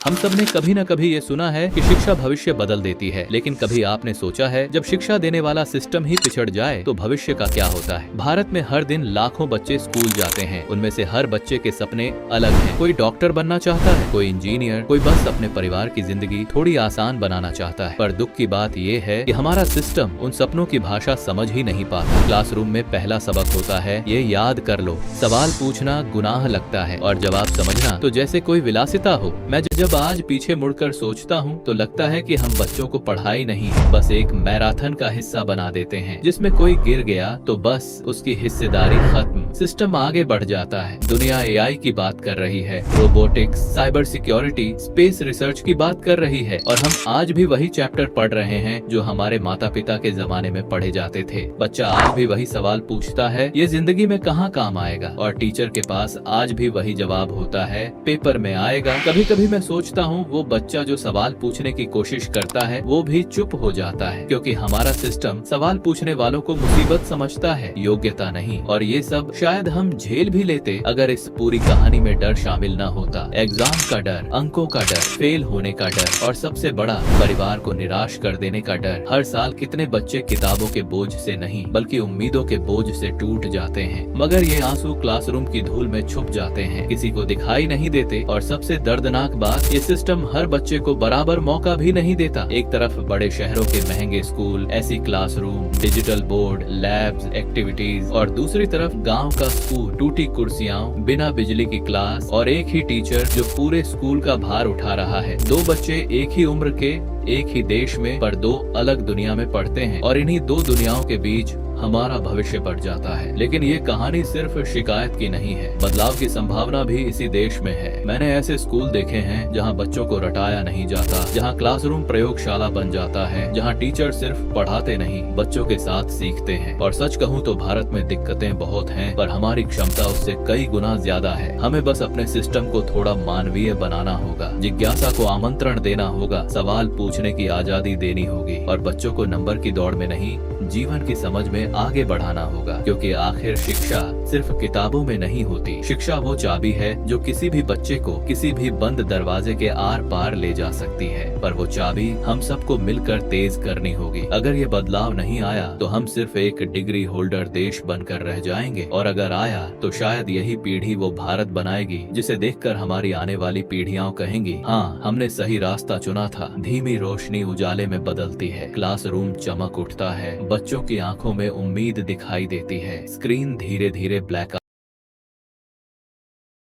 हम सब ने कभी न कभी ये सुना है कि शिक्षा भविष्य बदल देती है, लेकिन कभी आपने सोचा है जब शिक्षा देने वाला सिस्टम ही पिछड़ जाए तो भविष्य का क्या होता है। भारत में हर दिन लाखों बच्चे स्कूल जाते हैं, उनमें से हर बच्चे के सपने अलग हैं। कोई डॉक्टर बनना चाहता है, कोई इंजीनियर, कोई बस अपने परिवार की जिंदगी थोड़ी आसान बनाना चाहता है। पर दुख की बात ये है कि हमारा सिस्टम उन सपनों की भाषा समझ ही नहीं पाता। क्लासरूम में पहला सबक होता है ये याद कर लो। सवाल पूछना गुनाह लगता है और जवाब समझना तो जैसे कोई विलासिता हो। मैं जब आज पीछे मुड़कर सोचता हूँ तो लगता है कि हम बच्चों को पढ़ाई नहीं बस एक मैराथन का हिस्सा बना देते हैं, जिसमें कोई गिर गया तो बस उसकी हिस्सेदारी खत्म। सिस्टम आगे बढ़ जाता है, दुनिया एआई की बात कर रही है, robotics, cyber security, space research की बात कर रही है, और हम आज भी वही चैप्टर पढ़ रहे हैं जो हमारे माता पिता के जमाने में पढ़े जाते थे। बच्चा आज भी वही सवाल पूछता है ये जिंदगी में कहाँ काम आएगा, और टीचर के पास आज भी वही जवाब होता है पेपर में आएगा। कभी कभी मैं सोचता हूँ वो बच्चा जो सवाल पूछने की कोशिश करता है वो भी चुप हो जाता है, क्योंकि हमारा सिस्टम सवाल पूछने वालों को मुसीबत समझता है, योग्यता नहीं। और ये सब शायद हम झेल भी लेते अगर इस पूरी कहानी में डर शामिल न होता। एग्जाम का डर, अंकों का डर, फेल होने का डर, और सबसे बड़ा परिवार को निराश कर देने का डर। हर साल कितने बच्चे किताबों के बोझ से नहीं बल्कि उम्मीदों के बोझ से टूट जाते हैं, मगर ये आंसू क्लासरूम की धूल में छुप जाते हैं, किसी को दिखाई नहीं देते। और सबसे दर्दनाक बात, ये सिस्टम हर बच्चे को बराबर मौका भी नहीं देता। एक तरफ बड़े शहरों के महंगे स्कूल, ऐसी classroom, digital board, labs, activities, और दूसरी तरफ गांव का स्कूल, टूटी कुर्सियां, बिना बिजली की क्लास, और एक ही टीचर जो पूरे स्कूल का भार उठा रहा है। दो बच्चे एक ही उम्र के, एक ही देश में, पर दो अलग दुनिया में पढ़ते हैं, और इन्हीं दो दुनियाओं के बीच हमारा भविष्य बढ़ जाता है। लेकिन ये कहानी सिर्फ शिकायत की नहीं है, बदलाव की संभावना भी इसी देश में है। मैंने ऐसे स्कूल देखे हैं जहाँ बच्चों को रटाया नहीं जाता, जहाँ क्लासरूम प्रयोगशाला बन जाता है, जहाँ टीचर सिर्फ पढ़ाते नहीं बच्चों के साथ सीखते हैं। और सच कहूँ तो भारत में दिक्कतें बहुत हैं, पर हमारी क्षमता उससे कई गुना ज्यादा है। हमें बस अपने सिस्टम को थोड़ा मानवीय बनाना होगा, जिज्ञासा को आमंत्रण देना होगा, सवाल पूछने की आजादी देनी होगी, और बच्चों को नंबर की दौड़ में नहीं जीवन की समझ में आगे बढ़ाना होगा। क्योंकि आखिर शिक्षा सिर्फ किताबों में नहीं होती, शिक्षा वो चाबी है जो किसी भी बच्चे को किसी भी बंद दरवाजे के आर पार ले जा सकती है। पर वो चाबी हम सबको मिलकर तेज करनी होगी। अगर ये बदलाव नहीं आया तो हम सिर्फ एक डिग्री होल्डर देश बनकर रह जाएंगे, और अगर आया तो शायद यही पीढ़ी वो भारत बनाएगी जिसे देखकर हमारी आने वाली पीढ़ियां कहेंगी हाँ हमने सही रास्ता चुना था। धीमी रोशनी उजाले में बदलती है, क्लासरूम चमक उठता है, बच्चों की आंखों में उम्मीद दिखाई देती है, स्क्रीन धीरे धीरे ब्लैक